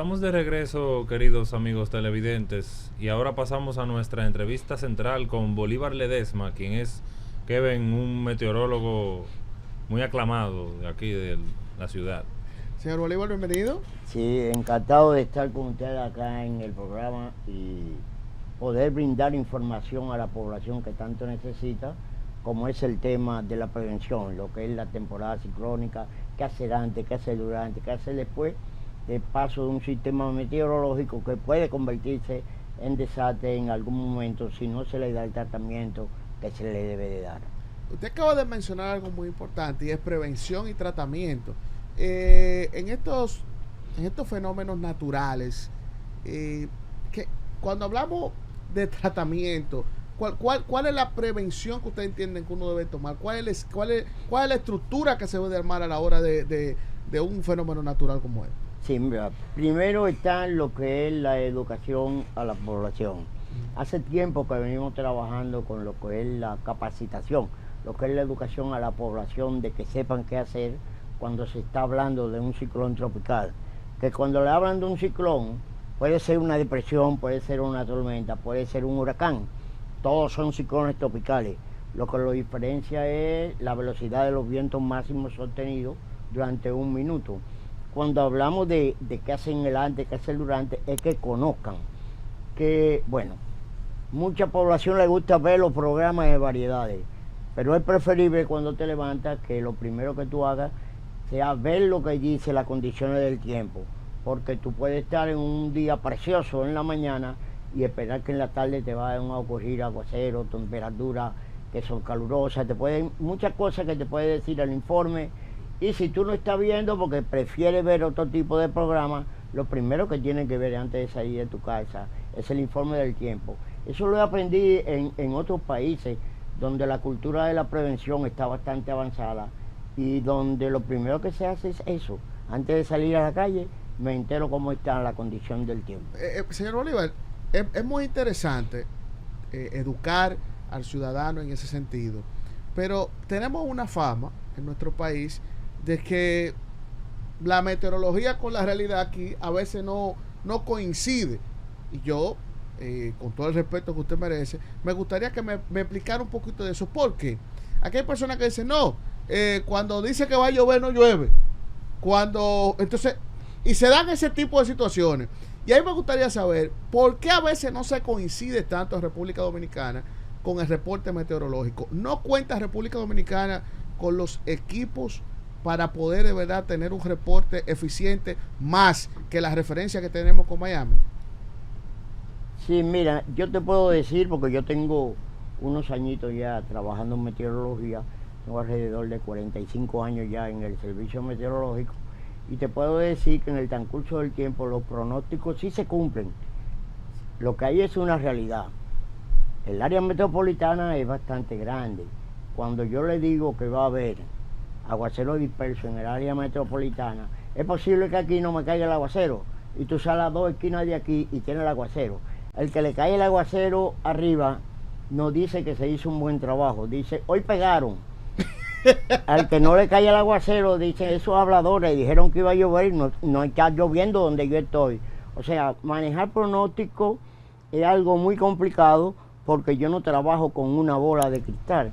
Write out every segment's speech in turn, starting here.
Estamos de regreso, queridos amigos televidentes, y ahora pasamos a nuestra entrevista central con Bolívar Ledesma, quien es Kevin, un meteorólogo muy aclamado de aquí de la ciudad. Señor Bolívar, bienvenido. Sí, encantado de estar con ustedes acá en el programa y poder brindar información a la población que tanto necesita, como es el tema de la prevención, lo que es la temporada ciclónica, qué hacer antes, qué hacer durante, qué hacer después del paso de un sistema meteorológico que puede convertirse en desastre en algún momento si no se le da el tratamiento que se le debe de dar. Usted acaba de mencionar algo muy importante y es prevención y tratamiento. En estos fenómenos naturales, que cuando hablamos de tratamiento, ¿cuál es la prevención que ustedes entienden que uno debe tomar? ¿Cuál es la estructura que se debe armar a la hora de un fenómeno natural como este? Sí, mira, primero está lo que es la educación a la población. Hace tiempo que venimos trabajando con lo que es la capacitación, lo que es la educación a la población de que sepan qué hacer cuando se está hablando de un ciclón tropical. Que cuando le hablan de un ciclón, puede ser una depresión, puede ser una tormenta, puede ser un huracán. Todos son ciclones tropicales. Lo que lo diferencia es la velocidad de los vientos máximos sostenidos durante un minuto. Cuando hablamos de qué hacen el antes, qué hacen el durante, es que conozcan que, bueno, mucha población le gusta ver los programas de variedades, pero es preferible cuando te levantas que lo primero que tú hagas sea ver lo que dice las condiciones del tiempo, porque tú puedes estar en un día precioso en la mañana y esperar que en la tarde te vayan a ocurrir aguacero, temperaturas que son calurosas, muchas cosas que te puede decir el informe. Y si tú no estás viendo porque prefieres ver otro tipo de programa, lo primero que tienes que ver antes de salir de tu casa es el informe del tiempo. Eso lo aprendí en otros países donde la cultura de la prevención está bastante avanzada y donde lo primero que se hace es eso. Antes de salir a la calle, me entero cómo está la condición del tiempo. Señor Bolívar, es muy interesante educar al ciudadano en ese sentido, pero tenemos una fama en nuestro país de que la meteorología con la realidad aquí a veces no coincide. Y yo, con todo el respeto que usted merece, me gustaría que me explicara un poquito de eso. ¿Por qué? Aquí hay personas que dicen, no, cuando dice que va a llover, no llueve. Entonces, y se dan ese tipo de situaciones. Y ahí me gustaría saber, ¿por qué a veces no se coincide tanto en República Dominicana con el reporte meteorológico? ¿No cuenta República Dominicana con los equipos para poder de verdad tener un reporte eficiente más que la referencia que tenemos con Miami? Sí, mira, yo te puedo decir, porque yo tengo unos añitos ya trabajando en meteorología, tengo alrededor de 45 años ya en el servicio meteorológico, y te puedo decir que en el transcurso del tiempo los pronósticos sí se cumplen. Lo que hay es una realidad. El área metropolitana es bastante grande. Cuando yo le digo que va a haber aguacero disperso en el área metropolitana, es posible que aquí no me caiga el aguacero y tú sales a 2 esquinas de aquí y tienes el aguacero. El que le cae el aguacero arriba no dice que se hizo un buen trabajo, dice hoy pegaron. Al que no le cae el aguacero dice esos habladores dijeron que iba a llover y no está lloviendo donde yo estoy. O sea, manejar pronóstico es algo muy complicado porque yo no trabajo con una bola de cristal.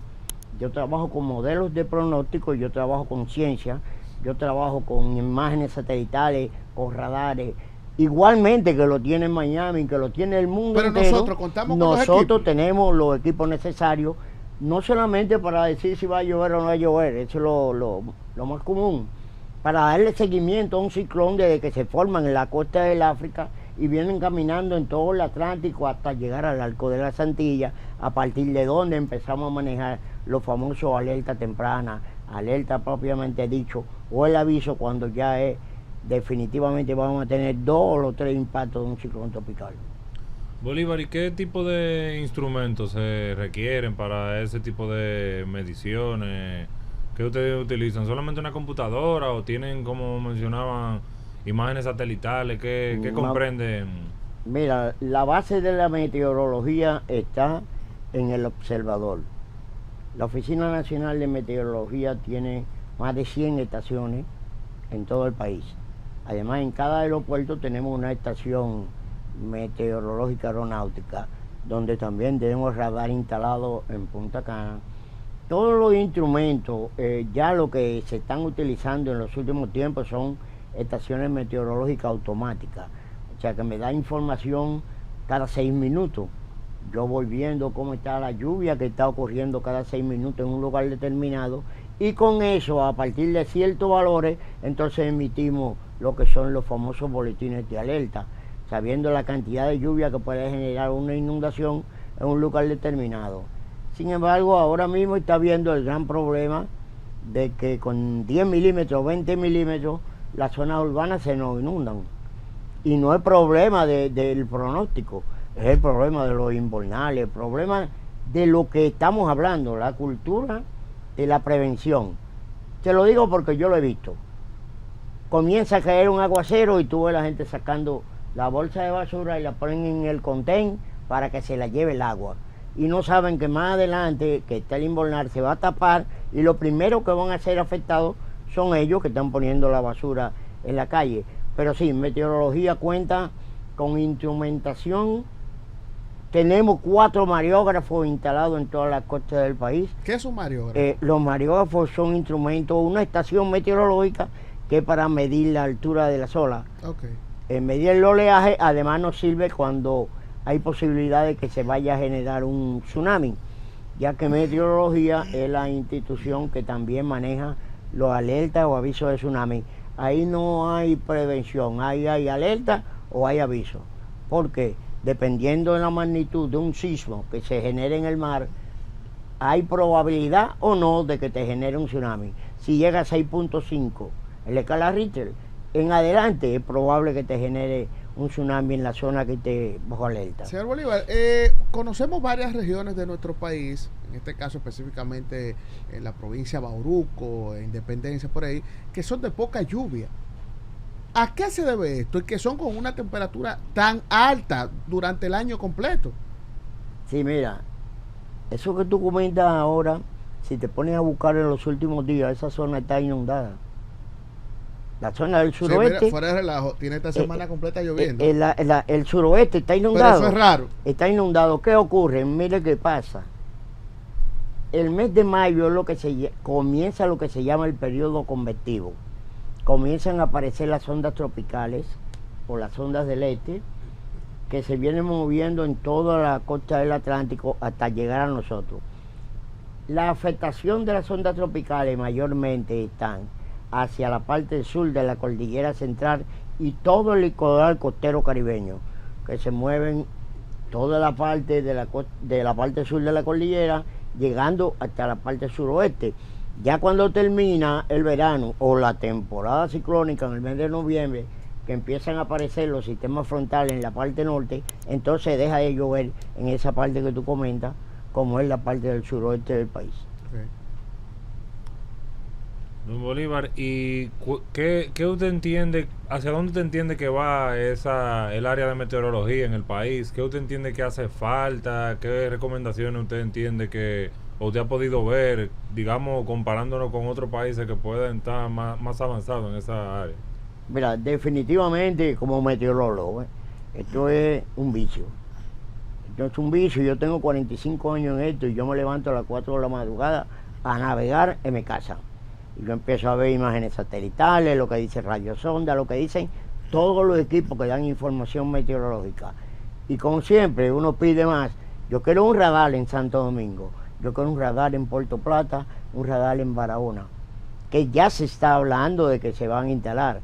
Yo trabajo con modelos de pronóstico, yo trabajo con ciencia, yo trabajo con imágenes satelitales, con radares, igualmente que lo tiene Miami, que lo tiene el mundo pero entero. Nosotros contamos con los nosotros tenemos los equipos necesarios, no solamente para decir si va a llover o no va a llover, eso es lo más común, para darle seguimiento a un ciclón desde que se forman en la costa del África y vienen caminando en todo el Atlántico hasta llegar al Arco de las Antillas, a partir de donde empezamos a manejar los famosos alerta temprana, alerta propiamente dicho, o el aviso cuando ya es definitivamente vamos a tener 2 o 3 impactos de un ciclón tropical. Bolívar, ¿y qué tipo de instrumentos se requieren para ese tipo de mediciones? ¿Qué ustedes utilizan? ¿Solamente una computadora o tienen, como mencionaban, imágenes satelitales? ¿Qué comprenden? Mira, la base de la meteorología está en el observador. La Oficina Nacional de Meteorología tiene más de 100 estaciones en todo el país. Además, en cada aeropuerto tenemos una estación meteorológica aeronáutica, donde también tenemos radar instalado en Punta Cana. Todos los instrumentos, ya lo que se están utilizando en los últimos tiempos son estaciones meteorológicas automáticas, o sea que me da información cada 6 minutos. Yo voy viendo cómo está la lluvia que está ocurriendo cada 6 minutos en un lugar determinado, y con eso, a partir de ciertos valores, entonces emitimos lo que son los famosos boletines de alerta, sabiendo la cantidad de lluvia que puede generar una inundación en un lugar determinado. Sin embargo, ahora mismo está habiendo el gran problema de que con 10 milímetros, 20 milímetros, las zonas urbanas se nos inundan. Y no es problema del pronóstico, es el problema de los invernales, el problema de lo que estamos hablando, la cultura de la prevención. Te lo digo porque yo lo he visto. Comienza a caer un aguacero y tú ves a la gente sacando la bolsa de basura y la ponen en el contén para que se la lleve el agua. Y no saben que más adelante, que está el invernal, se va a tapar y lo primero que van a ser afectados son ellos que están poniendo la basura en la calle. Pero sí, meteorología cuenta con instrumentación. Tenemos 4 mareógrafos instalados en todas las costas del país. ¿Qué es un mareógrafo? Los mareógrafos son instrumentos, una estación meteorológica que es para medir la altura de las olas. Okay. Medir el oleaje, además nos sirve cuando hay posibilidad de que se vaya a generar un tsunami, ya que meteorología es la institución que también maneja los alertas o avisos de tsunami. Ahí no hay prevención, ahí hay alerta o hay aviso. ¿Por qué? Dependiendo de la magnitud de un sismo que se genere en el mar, hay probabilidad o no de que te genere un tsunami. Si llega a 6.5 en la escala Richter, en adelante es probable que te genere un tsunami en la zona que esté bajo alerta. Señor Bolívar, conocemos varias regiones de nuestro país, en este caso específicamente en la provincia de Bauruco, Independencia, por ahí, que son de poca lluvia. ¿A qué se debe esto? Y que son con una temperatura tan alta durante el año completo. Sí, mira, eso que tú comentas ahora, si te pones a buscar en los últimos días, esa zona está inundada. La zona del suroeste... Sí, mira, fuera de relajo, tiene esta semana completa lloviendo. El suroeste está inundado. Pero eso es raro. Está inundado. ¿Qué ocurre? Mire qué pasa. El mes de mayo es lo que comienza lo que se llama el periodo convectivo. Comienzan a aparecer las ondas tropicales o las ondas del este, que se vienen moviendo en toda la costa del Atlántico hasta llegar a nosotros. La afectación de las ondas tropicales mayormente están hacia la parte sur de la cordillera central y todo el litoral costero caribeño, que se mueven toda la parte de la parte sur de la cordillera, llegando hasta la parte suroeste. Ya cuando termina el verano o la temporada ciclónica en el mes de noviembre, que empiezan a aparecer los sistemas frontales en la parte norte, entonces deja de llover en esa parte que tú comentas, como es la parte del suroeste del país. Okay. Don Bolívar, ¿y qué usted entiende, hacia dónde usted entiende que va el área de meteorología en el país? ¿Qué usted entiende que hace falta? ¿Qué recomendaciones usted entiende que o usted ha podido ver, digamos, comparándonos con otros países que pueden estar más avanzados en esa área? Mira, definitivamente como meteorólogo, esto es un vicio. Esto es un vicio. Yo tengo 45 años en esto y yo me levanto a las 4 de la madrugada a navegar en mi casa. Y yo empiezo a ver imágenes satelitales, lo que dice radiosonda, lo que dicen todos los equipos que dan información meteorológica. Y como siempre, uno pide más. Yo quiero un radar en Santo Domingo, yo quiero un radar en Puerto Plata, un radar en Barahona, que ya se está hablando de que se van a instalar.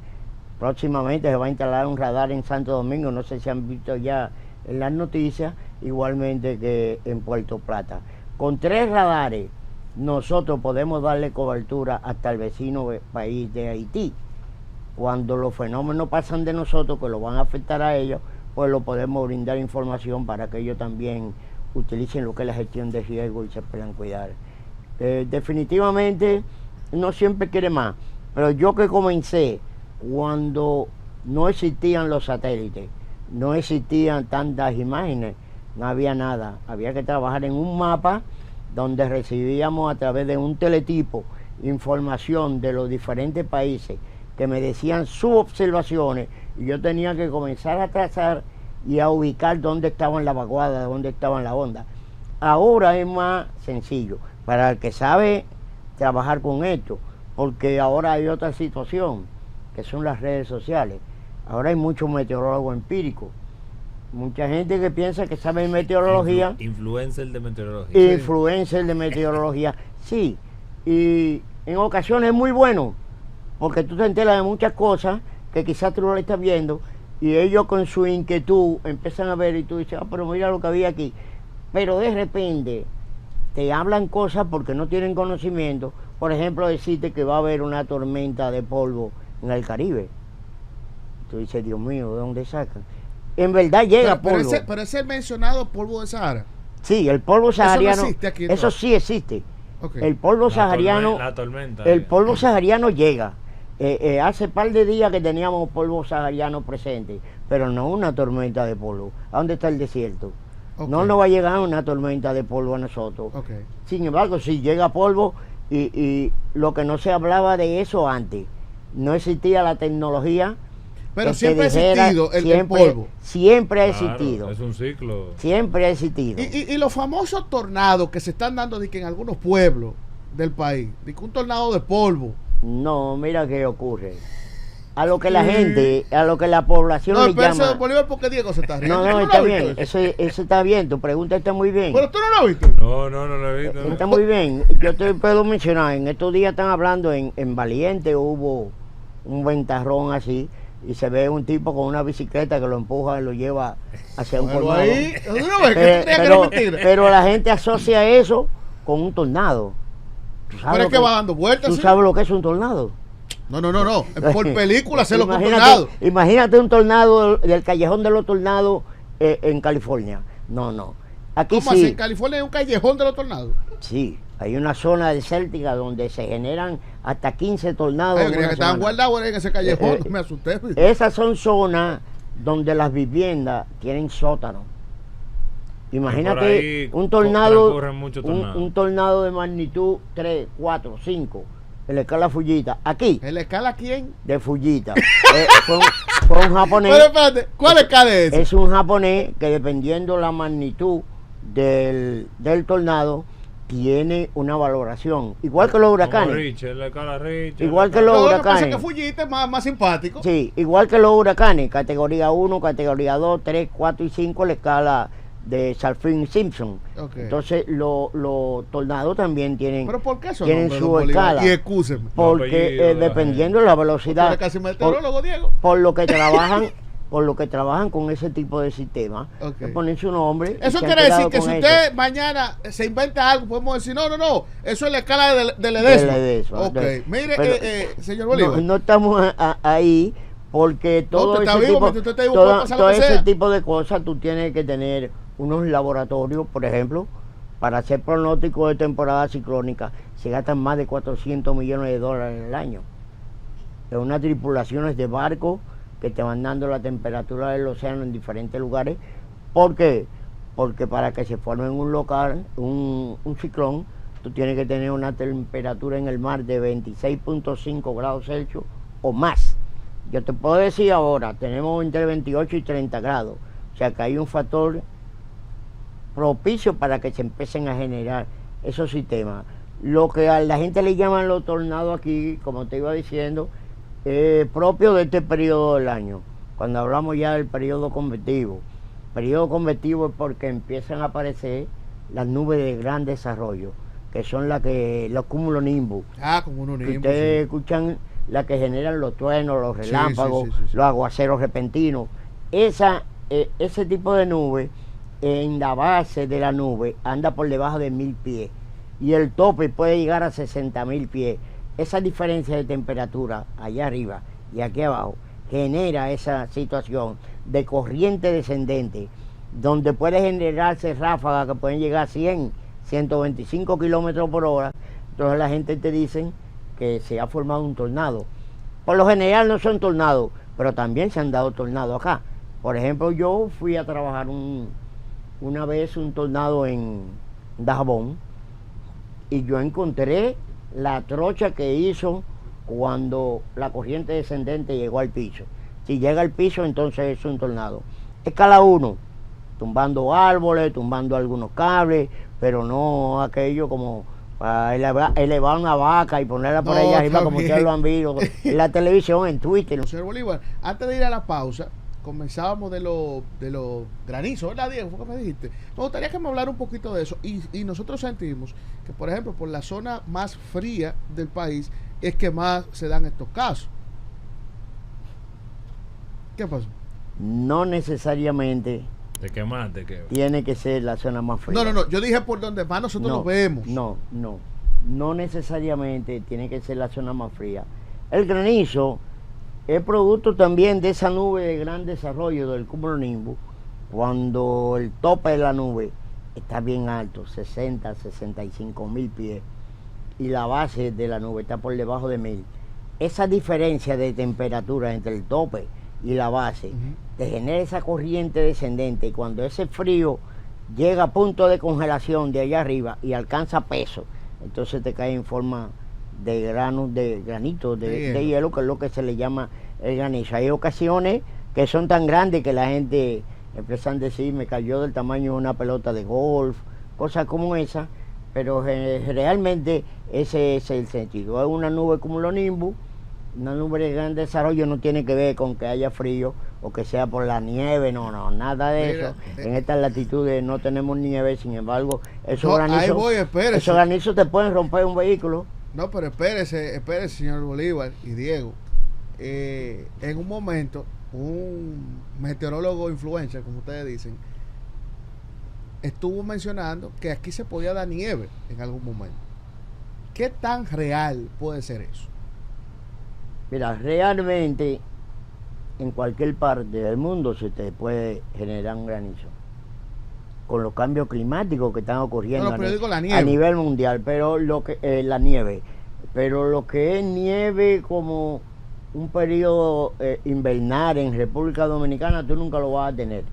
Próximamente se va a instalar un radar en Santo Domingo, no sé si han visto ya en las noticias, igualmente que en Puerto Plata. Con 3 radares, nosotros podemos darle cobertura hasta el vecino país de Haití. Cuando los fenómenos pasan de nosotros, que lo van a afectar a ellos, pues lo podemos brindar información para que ellos también utilicen lo que es la gestión de riesgo y se puedan cuidar. Definitivamente, no siempre quiere más, pero yo que comencé cuando no existían los satélites, no existían tantas imágenes, no había nada, había que trabajar en un mapa donde recibíamos a través de un teletipo información de los diferentes países que me decían sus observaciones y yo tenía que comenzar a trazar y a ubicar dónde estaban las vaguadas, dónde estaban las ondas. Ahora es más sencillo para el que sabe trabajar con esto, porque ahora hay otra situación, que son las redes sociales. Ahora hay muchos meteorólogos empíricos, mucha gente que piensa que sabe meteorología. Influencer de meteorología. Influencer de meteorología, sí. Y en ocasiones es muy bueno, porque tú te enteras de muchas cosas que quizás tú no le estás viendo, y ellos con su inquietud empiezan a ver y tú dices, pero mira lo que había aquí. Pero de repente te hablan cosas porque no tienen conocimiento. Por ejemplo, decirte que va a haber una tormenta de polvo en el Caribe. Tú dices, Dios mío, ¿de dónde sacan? En verdad llega polvo. Pero ese mencionado polvo de Sahara. Sí, el polvo sahariano. Eso no existe aquí, eso sí existe. Okay. El polvo sahariano. La tormenta. El polvo sahariano llega. Hace par de días que teníamos polvo sahariano presente, pero no una tormenta de polvo. ¿A dónde está el desierto? Okay. No nos va a llegar una tormenta de polvo a nosotros. Okay. Sin embargo, sí llega polvo y lo que no se hablaba de eso antes. No existía la tecnología. Pero siempre ha existido el polvo. Siempre ha existido. Es un ciclo. Siempre ha existido. Y los famosos tornados que se están dando en algunos pueblos del país, un tornado de polvo. No, mira qué ocurre. A lo que la gente, a lo que la población no, le llama. No, Bolívar, porque Diego se está riendo. No, está bien. Eso está bien. Tu pregunta está muy bien. Pero tú no lo has visto. No lo he visto. Está muy bien. Yo te puedo mencionar. En estos días están hablando en Valiente, hubo un ventarrón así. Y se ve un tipo con una bicicleta que lo empuja y lo lleva hacia un tornado. Pero la gente asocia eso con un tornado. Pero es que va dando vueltas. ¿Tú sabes lo que es un tornado? No. Por película se lo con tornado. Imagínate un tornado del callejón de los tornados en California. No. Aquí ¿Cómo sí. así? ¿En California hay un callejón de los tornados? Sí. Hay una zona desértica donde se generan hasta 15 tornados. Yo creía que estaban guardados en ese callejón, me asusté. Esas son zonas donde las viviendas tienen sótanos. Imagínate un tornado, un tornado de magnitud 3, 4, 5, en la escala Fujita. Aquí. ¿En la escala quién? De Fujita. Fue un japonés. Pero espérate, ¿cuál escala es esa? Es un japonés que dependiendo la magnitud del tornado, tiene una valoración, igual que los huracanes. Igual que los huracanes. Pensé que Fujita es más simpático. Sí, igual que los huracanes, categoría 1, categoría 2, 3, 4 y 5, la escala de Saffir-Simpson. Okay. Entonces los tornados también tienen, ¿pero por qué tienen su escala? Y excúseme. Porque dependiendo de la velocidad, casi meteorólogo, Diego. por lo que trabajan con ese tipo de sistema, le ponen su nombre. Eso quiere decir que si usted mañana se inventa algo, podemos decir, no, eso es la escala de Ledesma. Ok, mire, señor Bolívar. No estamos ahí, porque todo ese tipo de cosas tú tienes que tener unos laboratorios, por ejemplo, para hacer pronósticos de temporada ciclónica, se gastan más de $400 millones al año. En unas tripulaciones de barcos que te van dando la temperatura del océano en diferentes lugares. ¿Por qué? Porque para que se forme un ciclón, tú tienes que tener una temperatura en el mar de 26.5 grados Celsius o más. Yo te puedo decir ahora, tenemos entre 28 y 30 grados. O sea que hay un factor propicio para que se empiecen a generar esos sistemas. Lo que a la gente le llaman los tornados aquí, como te iba diciendo, propio de este periodo del año, cuando hablamos ya del periodo convectivo. Periodo convectivo es porque empiezan a aparecer las nubes de gran desarrollo, que son los cumulonimbus. Cumulonimbus. Ustedes escuchan las que generan los truenos, los relámpagos, los aguaceros repentinos. Ese tipo de nube, en la base de la nube, anda por debajo de 1000 pies. Y el tope puede llegar a 60.000 pies. Esa diferencia de temperatura allá arriba y aquí abajo genera esa situación de corriente descendente, donde puede generarse ráfagas que pueden llegar a 100, 125 kilómetros por hora. Entonces la gente te dice que se ha formado un tornado. Por lo general no son tornados, pero también se han dado tornados acá. Por ejemplo, yo fui a trabajar una vez un tornado en Dajabón y yo encontré la trocha que hizo cuando la corriente descendente llegó al piso. Si llega al piso, entonces es un tornado. Escala 1, tumbando árboles, tumbando algunos cables, pero no aquello como para elevar una vaca y ponerla por allá arriba, como ustedes lo han visto en la televisión, en Twitter. Señor Bolívar, antes de ir a la pausa, comenzábamos de los granizos, ¿verdad, Diego? ¿Fue que me dijiste? Me gustaría que me hablara un poquito de eso. Y nosotros sentimos que, por ejemplo, por la zona más fría del país es que más se dan estos casos. ¿Qué pasó? No necesariamente ¿De qué más? ¿De qué? tiene que ser la zona más fría. No. Yo dije por donde más nosotros lo vemos. No necesariamente tiene que ser la zona más fría. El granizo es producto también de esa nube de gran desarrollo del cumulonimbus, cuando el tope de la nube está bien alto, 60, 65 mil pies, y la base de la nube está por debajo de 1000. Esa diferencia de temperatura entre el tope y la base te genera esa corriente descendente, y cuando ese frío llega a punto de congelación de allá arriba y alcanza peso, entonces te cae en forma de granos, de granitos de hielo, que es lo que se le llama el granizo. Hay ocasiones que son tan grandes que la gente empieza a decir, me cayó del tamaño de una pelota de golf, cosas como esa, pero realmente ese es el sentido. Es una nube cumulonimbus, una nube de gran desarrollo, no tiene que ver con que haya frío o que sea por la nieve, no, nada de eso. En estas latitudes no tenemos nieve, sin embargo, esos granizos te pueden romper un vehículo. No, pero espérese, señor Bolívar y Diego. En un momento, un meteorólogo influencer, como ustedes dicen, estuvo mencionando que aquí se podía dar nieve en algún momento. ¿Qué tan real puede ser eso? Mira, realmente en cualquier parte del mundo se te puede generar un granizo con los cambios climáticos que están ocurriendo a nivel mundial, pero lo que la nieve, pero lo que es nieve como un periodo invernal en República Dominicana, tú nunca lo vas a tener.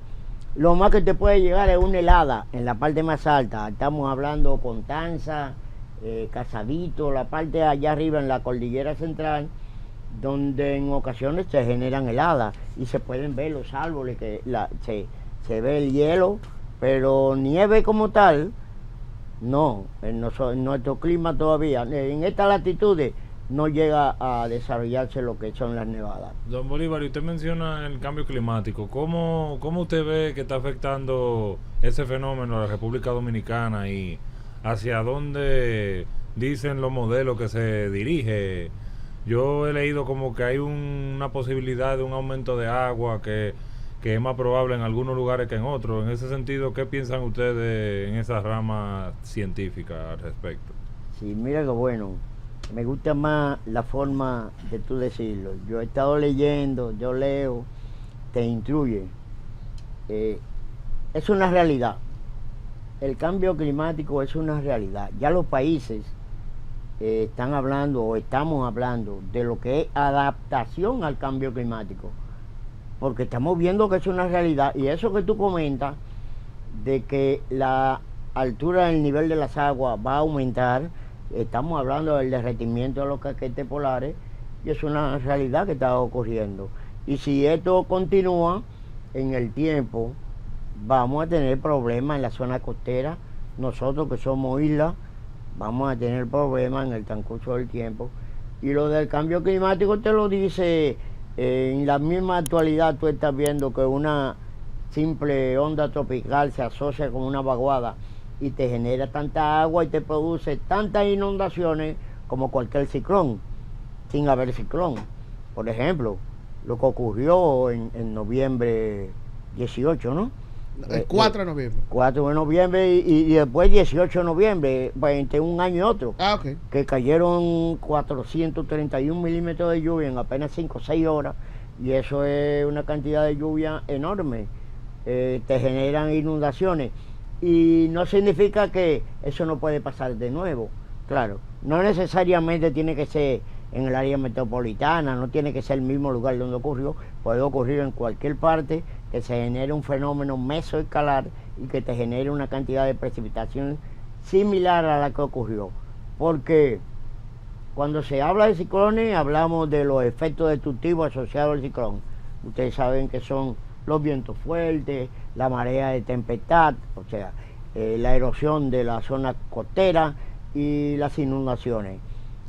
Lo más que te puede llegar es una helada en la parte más alta. Estamos hablando Constanza, Casabito, la parte allá arriba en la cordillera central, donde en ocasiones se generan heladas y se pueden ver los árboles, que se ve el hielo, pero nieve como tal, no, en nuestro clima todavía, en estas latitudes no llega a desarrollarse lo que son las nevadas. Don Bolívar, y usted menciona el cambio climático. ¿Cómo usted ve que está afectando ese fenómeno a la República Dominicana y hacia dónde dicen los modelos que se dirige? Yo he leído como que hay una posibilidad de un aumento de agua que es más probable en algunos lugares que en otros. En ese sentido, ¿qué piensan ustedes en esa rama científica al respecto? Sí, mira que bueno, me gusta más la forma de tú decirlo. Yo he estado leyendo, yo leo, te instruye. Es una realidad. El cambio climático es una realidad. Ya los países están hablando o estamos hablando de lo que es adaptación al cambio climático, porque estamos viendo que es una realidad. Y eso que tú comentas de que la altura del nivel de las aguas va a aumentar, estamos hablando del derretimiento de los casquetes polares, y es una realidad que está ocurriendo. Y si esto continúa en el tiempo, vamos a tener problemas en la zona costera. Nosotros que somos islas vamos a tener problemas en el transcurso del tiempo. Y lo del cambio climático te lo dice, en la misma actualidad tú estás viendo que una simple onda tropical se asocia con una vaguada y te genera tanta agua y te produce tantas inundaciones como cualquier ciclón, sin haber ciclón. Por ejemplo, lo que ocurrió en noviembre 18, ¿no? El 4 de noviembre. 4 de noviembre y después 18 de noviembre, entre un año y otro. Ah, ok. Que cayeron 431 milímetros de lluvia en apenas 5 o 6 horas. Y eso es una cantidad de lluvia enorme. Te generan inundaciones. Y no significa que eso no puede pasar de nuevo. Claro, no necesariamente tiene que ser en el área metropolitana, no tiene que ser el mismo lugar donde ocurrió, puede ocurrir en cualquier parte, que se genere un fenómeno mesoescalar y que te genere una cantidad de precipitación similar a la que ocurrió. Porque Cuando se habla de ciclones, hablamos de los efectos destructivos asociados al ciclón. Ustedes saben que son los vientos fuertes, la marea de tempestad, o sea, la erosión de la zona costera y las inundaciones.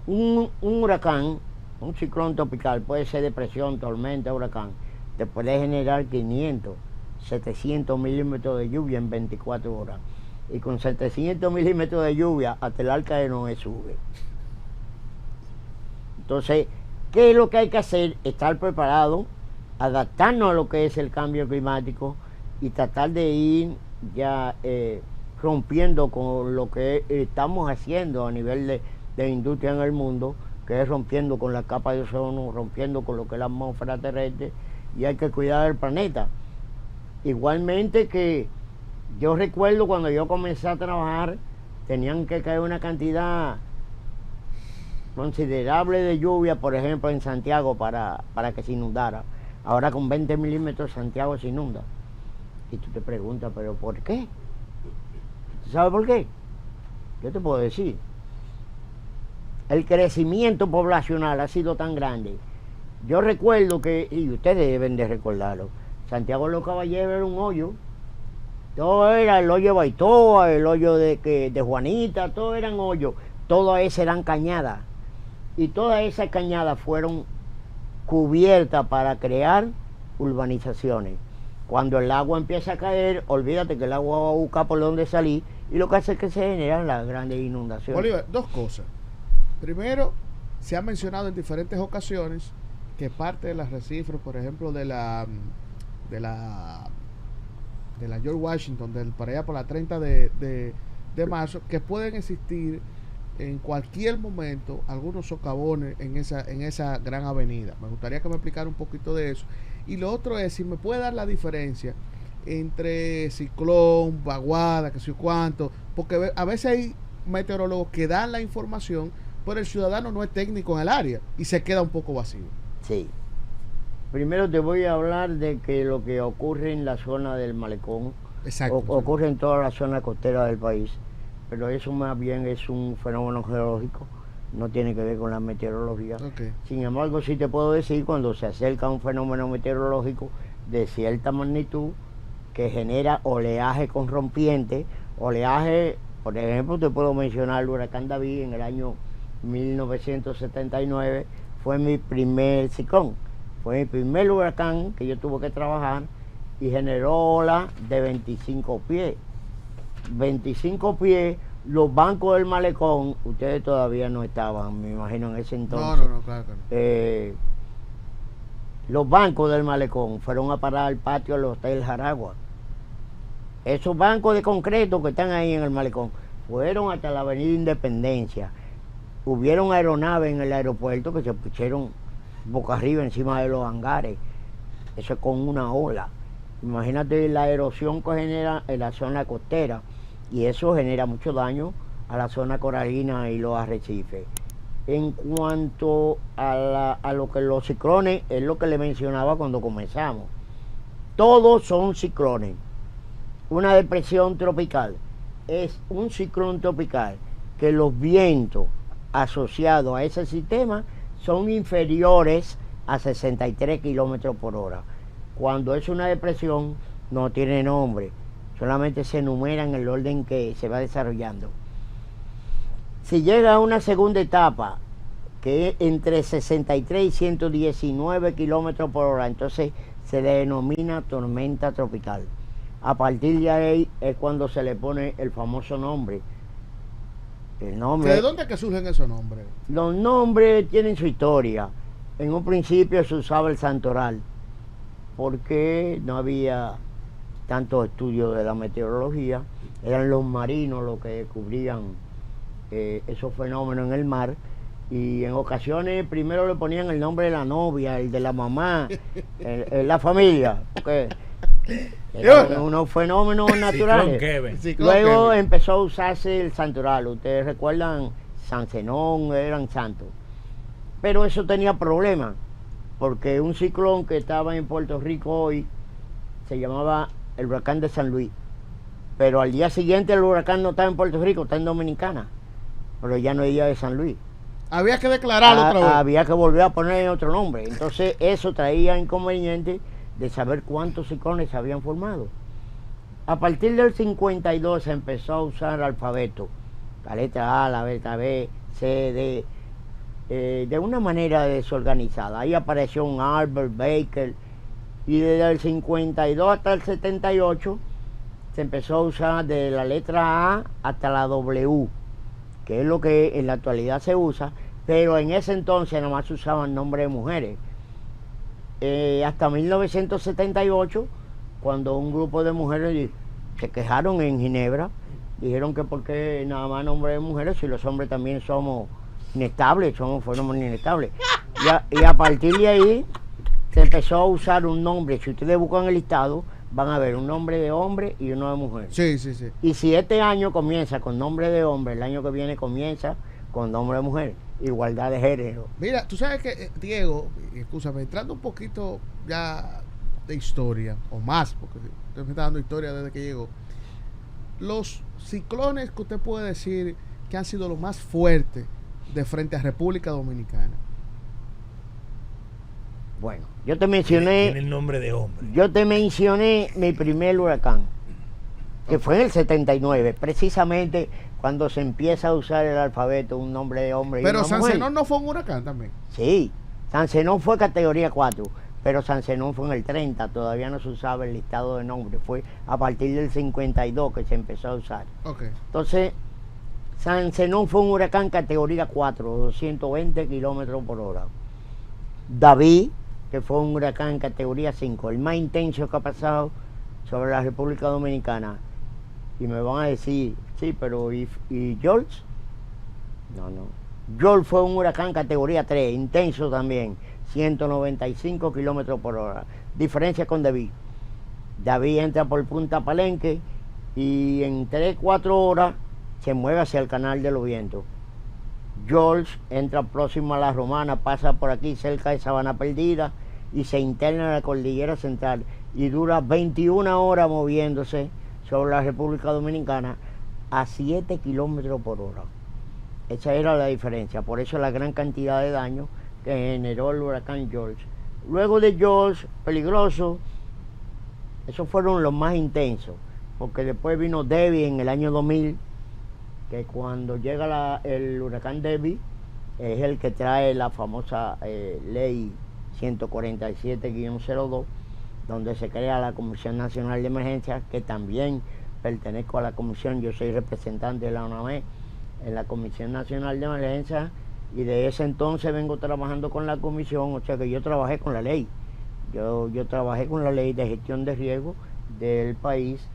Un huracán, un ciclón tropical, puede ser depresión, tormenta, huracán, te puede generar 500, 700 milímetros de lluvia en 24 horas. Y con 700 milímetros de lluvia, hasta el arca de Noé sube. Entonces, ¿qué es lo que hay que hacer? Estar preparado, adaptarnos a lo que es el cambio climático y tratar de ir ya rompiendo con lo que estamos haciendo a nivel de industria en el mundo, que es rompiendo con la capa de ozono, rompiendo con lo que es la atmósfera terrestre, y hay que cuidar el planeta. Igualmente que yo recuerdo cuando yo comencé a trabajar, tenían que caer una cantidad considerable de lluvia, por ejemplo, en Santiago para que se inundara. Ahora con 20 milímetros Santiago se inunda. Y tú te preguntas, ¿pero por qué? ¿Tú sabes por qué? Yo te puedo decir. El crecimiento poblacional ha sido tan grande. Yo recuerdo que, y ustedes deben de recordarlo, Santiago de los Caballeros era un hoyo. Todo era el hoyo de Baitoa, el hoyo de Juanita, todo eran hoyos. Todas esas eran cañadas. Y todas esas cañadas fueron cubiertas para crear urbanizaciones. Cuando el agua empieza a caer, olvídate que el agua va a buscar por donde salir, y lo que hace es que se generan las grandes inundaciones. Bolívar, dos cosas. Primero, se ha mencionado en diferentes ocasiones que parte de las arrecifes, por ejemplo, de la George Washington, para allá por la 30 de marzo, que pueden existir en cualquier momento algunos socavones en esa gran avenida. Me gustaría que me explicara un poquito de eso. Y lo otro es, si me puede dar la diferencia entre ciclón, vaguada, que sé yo cuánto, porque a veces hay meteorólogos que dan la información, pero el ciudadano no es técnico en el área y se queda un poco vacío. Sí. Primero te voy a hablar de que lo que ocurre en la zona del malecón, ocurre en toda la zona costera del país, pero eso más bien es un fenómeno geológico, no tiene que ver con la meteorología. Okay. Sin embargo, sí te puedo decir, cuando se acerca un fenómeno meteorológico de cierta magnitud que genera oleaje con rompiente, oleaje, por ejemplo, te puedo mencionar el huracán David en el año 1979, fue mi primer ciclón, fue mi primer huracán que yo tuve que trabajar y generó olas de 25 pies. 25 pies, los bancos del malecón, ustedes todavía no estaban, me imagino, en ese entonces. No, claro. Los bancos del malecón fueron a parar al patio del Hotel Jaragua. Esos bancos de concreto que están ahí en el malecón fueron hasta la Avenida Independencia. Hubieron aeronaves en el aeropuerto que se pusieron boca arriba encima de los hangares. Eso es con una ola. Imagínate la erosión que genera en la zona costera, y eso genera mucho daño a la zona coralina y los arrecifes. En cuanto a lo que los ciclones, es lo que le mencionaba cuando comenzamos. Todos son ciclones. Una depresión tropical es un ciclón tropical que los vientos asociados a ese sistema son inferiores a 63 kilómetros por hora. Cuando es una depresión, no tiene nombre, solamente se enumera en el orden que se va desarrollando. Si llega a una segunda etapa, que es entre 63 y 119 kilómetros por hora, entonces se le denomina tormenta tropical. A partir de ahí es cuando se le pone el famoso nombre. El nombre. ¿De dónde es que surgen esos nombres? Los nombres tienen su historia. En un principio se usaba el santoral, porque no había tantos estudios de la meteorología, eran los marinos los que descubrían esos fenómenos en el mar, y en ocasiones primero le ponían el nombre de la novia, el de la mamá, la familia, porque eran unos fenómenos naturales. Luego empezó a usarse el santoral. Ustedes recuerdan San Zenón, eran santos, pero eso tenía problemas, porque un ciclón que estaba en Puerto Rico hoy se llamaba el huracán de San Luis, pero al día siguiente el huracán no está en Puerto Rico, está en Dominicana, pero ya no es día de San Luis. Había que declararlo otra vez. Había que volver a poner otro nombre. Entonces eso traía inconveniente de saber cuántos ciclones se habían formado. A partir del 52 se empezó a usar alfabeto, la letra A, la letra B, C, D, de una manera desorganizada. Ahí apareció un Albert Baker, y desde el 52 hasta el 78 se empezó a usar de la letra A hasta la W, que es lo que en la actualidad se usa, pero en ese entonces nada más se usaban nombres de mujeres. Hasta 1978, cuando un grupo de mujeres se quejaron en Ginebra, dijeron que por qué nada más nombres de mujeres si los hombres también somos inestables, fuéramos inestables. Y a partir de ahí se empezó a usar un nombre. Si ustedes buscan el listado, van a ver un nombre de hombre y uno de mujer. Sí, sí, sí. Y si este año comienza con nombre de hombre, el año que viene comienza con nombre de mujer. Igualdad de género. Mira, tú sabes que, Diego, escúchame, entrando un poquito ya de historia, o más, porque usted me está dando historia desde que llegó. Los ciclones que usted puede decir que han sido los más fuertes de frente a República Dominicana. Bueno, yo te mencioné. Tiene el nombre de hombre. Yo te mencioné mi primer huracán, que fue en el 79, precisamente cuando se empieza a usar el alfabeto, un nombre de hombre. Pero y una San mujer. Zenón no fue un huracán también. Sí, San Zenón fue categoría 4, pero San Zenón fue en el 30, todavía no se usaba el listado de nombres, fue a partir del 52 que se empezó a usar. Okay. Entonces, San Zenón fue un huracán categoría 4, 220 kilómetros por hora. David, que fue un huracán categoría 5, el más intenso que ha pasado sobre la República Dominicana. Y me van a decir, sí, pero ¿y George? No. George fue un huracán categoría 3, intenso también, 195 kilómetros por hora. Diferencia con David. David entra por Punta Palenque y en 3-4 horas se mueve hacia el Canal de los Vientos. George entra próximo a la Romana, pasa por aquí cerca de Sabana Perdida y se interna en la Cordillera Central y dura 21 horas moviéndose sobre la República Dominicana a 7 kilómetros por hora. Esa era la diferencia, por eso la gran cantidad de daño que generó el huracán George. Luego de George, peligroso, esos fueron los más intensos, porque después vino Debbie en el año 2000, que cuando llega el huracán Debbie, es el que trae la famosa ley 147-02, donde se crea la Comisión Nacional de Emergencia, que también pertenezco a la comisión, yo soy representante de la ONAME en la Comisión Nacional de Emergencia, y de ese entonces vengo trabajando con la comisión, o sea que yo trabajé con la ley, yo trabajé con la ley de gestión de riesgo del país,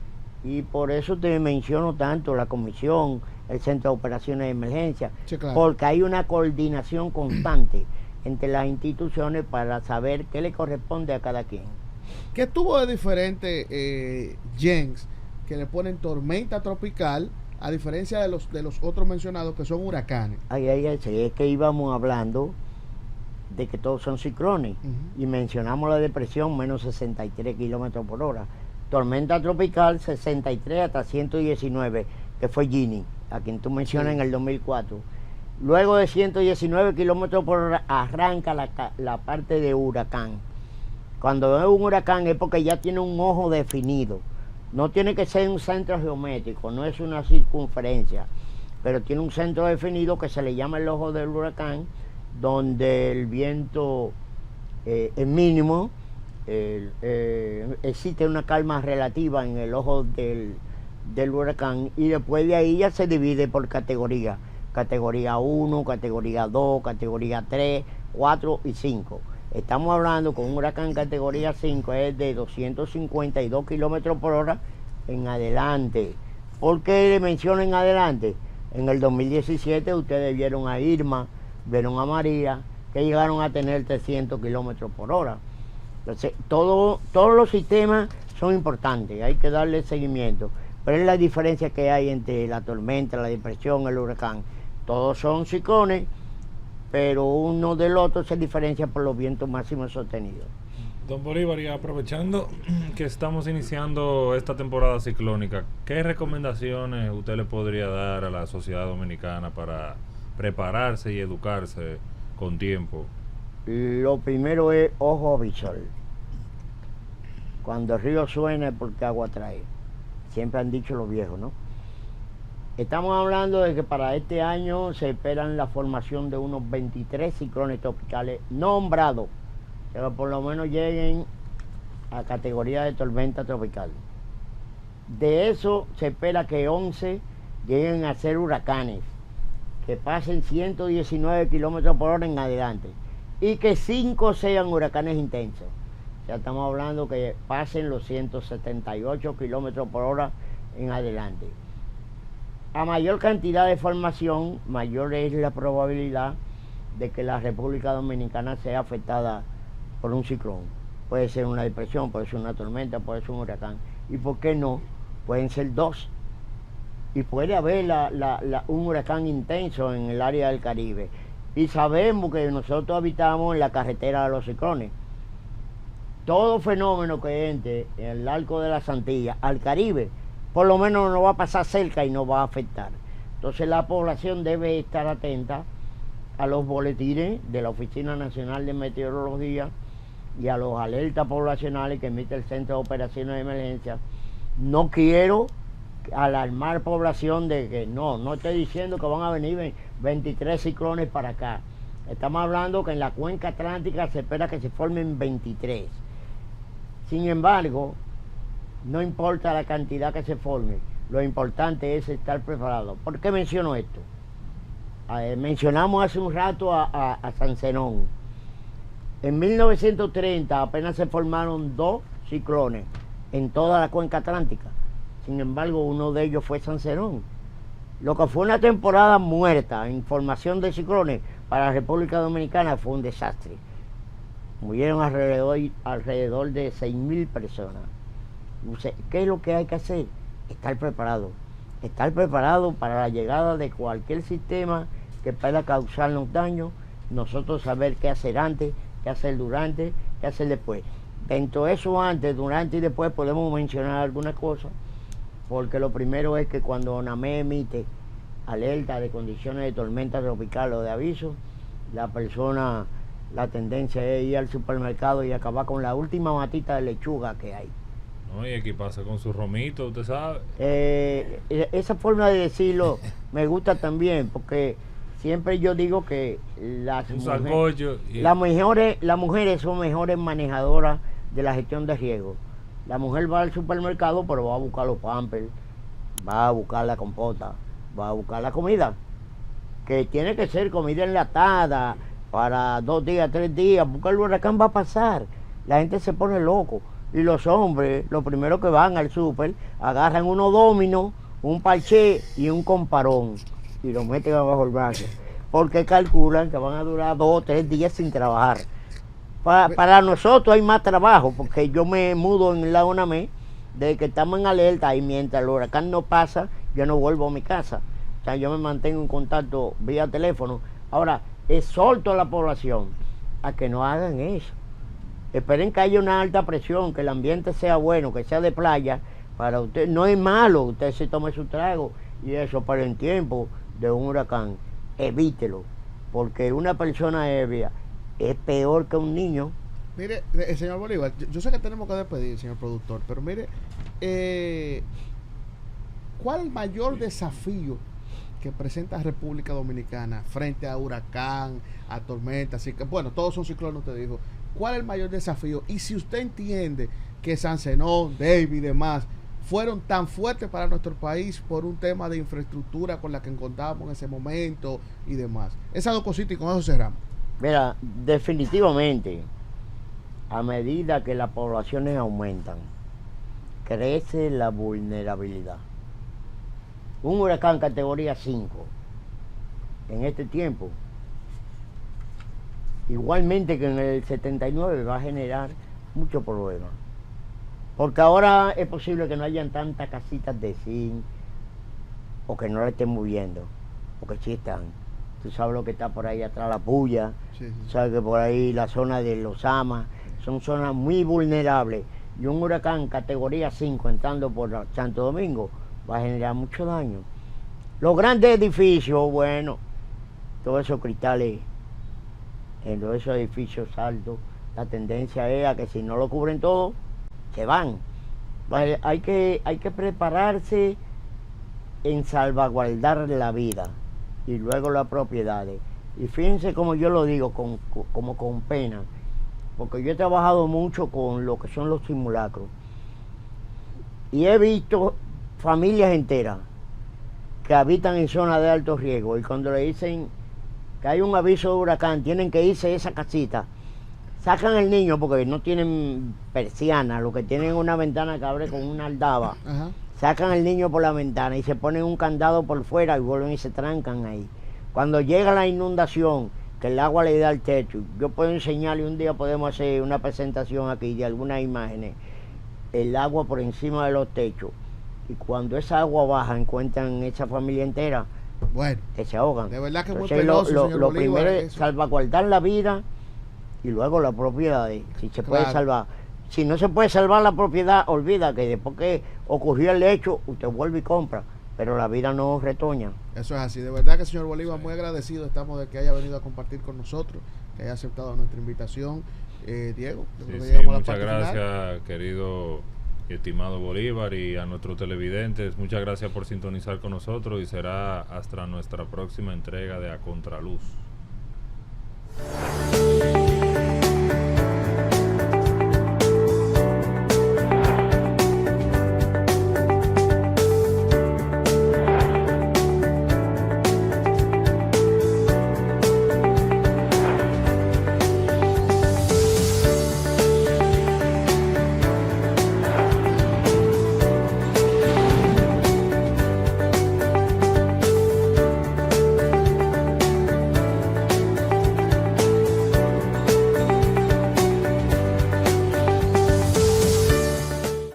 y por eso te menciono tanto la comisión, el Centro de Operaciones de Emergencia, Sí, claro. porque hay una coordinación constante entre las instituciones para saber qué le corresponde a cada quien. ¿Qué tuvo de diferente Jens, que le ponen tormenta tropical, a diferencia de los otros mencionados que son huracanes? Sí, es que íbamos hablando de que todos son ciclones, y mencionamos la depresión, menos 63 kilómetros por hora. Tormenta tropical, 63 hasta 119, que fue Ginny, a quien tú mencionas en el 2004. Luego de 119 kilómetros por hora arranca la parte de huracán. Cuando es un huracán es porque ya tiene un ojo definido. No tiene que ser un centro geométrico, no es una circunferencia, pero tiene un centro definido que se le llama el ojo del huracán, donde el viento es mínimo, existe una calma relativa en el ojo del huracán, y después de ahí ya se divide por categoría. Categoría 1, categoría 2, categoría 3, 4 y 5. Estamos hablando con un huracán categoría 5, es de 252 kilómetros por hora en adelante. ¿Por qué le menciono en adelante? En el 2017 ustedes vieron a Irma, vieron a María, que llegaron a tener 300 kilómetros por hora. Entonces, todos los sistemas son importantes, hay que darle seguimiento. Pero es la diferencia que hay entre la tormenta, la depresión, el huracán. Todos son ciclones, pero uno del otro se diferencia por los vientos máximos sostenidos. Don Bolívar, y aprovechando que estamos iniciando esta temporada ciclónica, ¿qué recomendaciones usted le podría dar a la sociedad dominicana para prepararse y educarse con tiempo? Lo primero es ojo visor. Cuando el río suena es porque agua trae. Siempre han dicho los viejos, ¿no? Estamos hablando de que para este año se esperan la formación de unos 23 ciclones tropicales nombrados, que por lo menos lleguen a categoría de tormenta tropical. De eso se espera que 11 lleguen a ser huracanes, que pasen 119 kilómetros por hora en adelante, y que 5 sean huracanes intensos. O sea, estamos hablando que pasen los 178 kilómetros por hora en adelante. A mayor cantidad de formación, mayor es la probabilidad de que la República Dominicana sea afectada por un ciclón. Puede ser una depresión, puede ser una tormenta, puede ser un huracán. ¿Y por qué no? Pueden ser 2. Y puede haber un huracán intenso en el área del Caribe. Y sabemos que nosotros habitamos en la carretera de los ciclones. Todo fenómeno que entre en el arco de las Antillas al Caribe, por lo menos nos va a pasar cerca y nos va a afectar. Entonces la población debe estar atenta a los boletines de la Oficina Nacional de Meteorología y a los alertas poblacionales que emite el Centro de Operaciones de Emergencia. No quiero alarmar población de que no estoy diciendo que van a venir 23 ciclones para acá. Estamos hablando que en la cuenca atlántica se espera que se formen 23. Sin embargo, no importa la cantidad que se forme, lo importante es estar preparado. ¿Por qué menciono esto? Mencionamos hace un rato a San Zenón. En 1930 apenas se formaron 2 ciclones en toda la cuenca atlántica. Sin embargo, uno de ellos fue San Zenón. Lo que fue una temporada muerta en formación de ciclones para la República Dominicana fue un desastre. Murieron alrededor de 6.000 personas. ¿Qué es lo que hay que hacer? Estar preparado. Estar preparado para la llegada de cualquier sistema que pueda causarnos daño. Nosotros saber qué hacer antes, qué hacer durante, qué hacer después. Dentro de eso antes, durante y después podemos mencionar algunas cosas, porque lo primero es que cuando ONAME emite alerta de condiciones de tormenta tropical o de aviso, la tendencia es ir al supermercado y acabar con la última matita de lechuga que hay. No, y aquí pasa con su romito, usted sabe. Esa forma de decirlo me gusta también, porque siempre yo digo que las mujeres son mejores manejadoras de la gestión de riesgo. La mujer va al supermercado, pero va a buscar los pampers, va a buscar la compota, va a buscar la comida, que tiene que ser comida enlatada para 2 días, 3 días, porque el huracán va a pasar. La gente se pone loco. Y los hombres, lo primero que van al súper, agarran unos dominos, un parché y un comparón y lo meten abajo el brazo, porque calculan que van a durar 2 o 3 días sin trabajar. Para nosotros hay más trabajo, porque yo me mudo en la UNAME de que estamos en alerta y mientras el huracán no pasa, yo no vuelvo a mi casa. O sea, yo me mantengo en contacto vía teléfono. Ahora, exhorto a la población a que no hagan eso. Esperen que haya una alta presión, que el ambiente sea bueno, que sea de playa. Para usted no es malo, usted se tome su trago y eso, pero en tiempo de un huracán, evítelo, porque una persona ebria es peor que un niño. Mire, señor Bolívar, yo sé que tenemos que despedir, señor productor, pero mire, ¿cuál es el mayor desafío que presenta República Dominicana frente a huracán, a tormenta? Así que, bueno, todos son ciclones, usted dijo. ¿Cuál es el mayor desafío? Y si usted entiende que San Zenón, David y demás fueron tan fuertes para nuestro país por un tema de infraestructura con la que encontrábamos en ese momento y demás. Esas 2 cositas y con eso cerramos. Mira, definitivamente, a medida que las poblaciones aumentan, crece la vulnerabilidad. Un huracán categoría 5 en este tiempo, igualmente que en el 79, va a generar muchos problemas. Porque ahora es posible que no hayan tantas casitas de zinc o que no la estén moviendo, porque sí están. Tú sabes lo que está por ahí atrás, la Puya, sí. Sabes que por ahí la zona de Los Amas, son zonas muy vulnerables. Y un huracán categoría 5 entrando por Santo Domingo va a generar mucho daño. Los grandes edificios, bueno, todos esos cristales en todos esos edificios altos, la tendencia es a que si no lo cubren todo, se van. Pues hay que prepararse en salvaguardar la vida y luego las propiedades. Y fíjense como yo lo digo, como con pena, porque yo he trabajado mucho con lo que son los simulacros y he visto familias enteras que habitan en zonas de alto riesgo y cuando le dicen que hay un aviso de huracán, tienen que irse a esa casita, sacan al niño porque no tienen persiana, lo que tienen es una ventana que abre con una aldaba. Ajá. Sacan al niño por la ventana y se ponen un candado por fuera y vuelven y se trancan ahí. Cuando llega la inundación, que el agua le da al techo, yo puedo enseñarle, un día podemos hacer una presentación aquí de algunas imágenes, el agua por encima de los techos. Y cuando esa agua baja, encuentran esa familia entera, Bueno, que se ahogan. de verdad que es muy Entonces, penoso, lo señor Bolívar, primero es eso. salvaguardar la vida y luego la propiedad, si se puede Claro. salvar. Si no se puede salvar la propiedad, olvida que después que ocurrió el hecho, usted vuelve y compra, pero la vida no retoña. Eso es así. De verdad que, señor Bolívar, muy agradecido estamos de que haya venido a compartir con nosotros, que haya aceptado nuestra invitación. Diego, yo creo que Sí, llegamos a la muchas parte final. gracias, querido y estimado Bolívar, y a nuestros televidentes, muchas gracias por sintonizar con nosotros y será hasta nuestra próxima entrega de A Contraluz.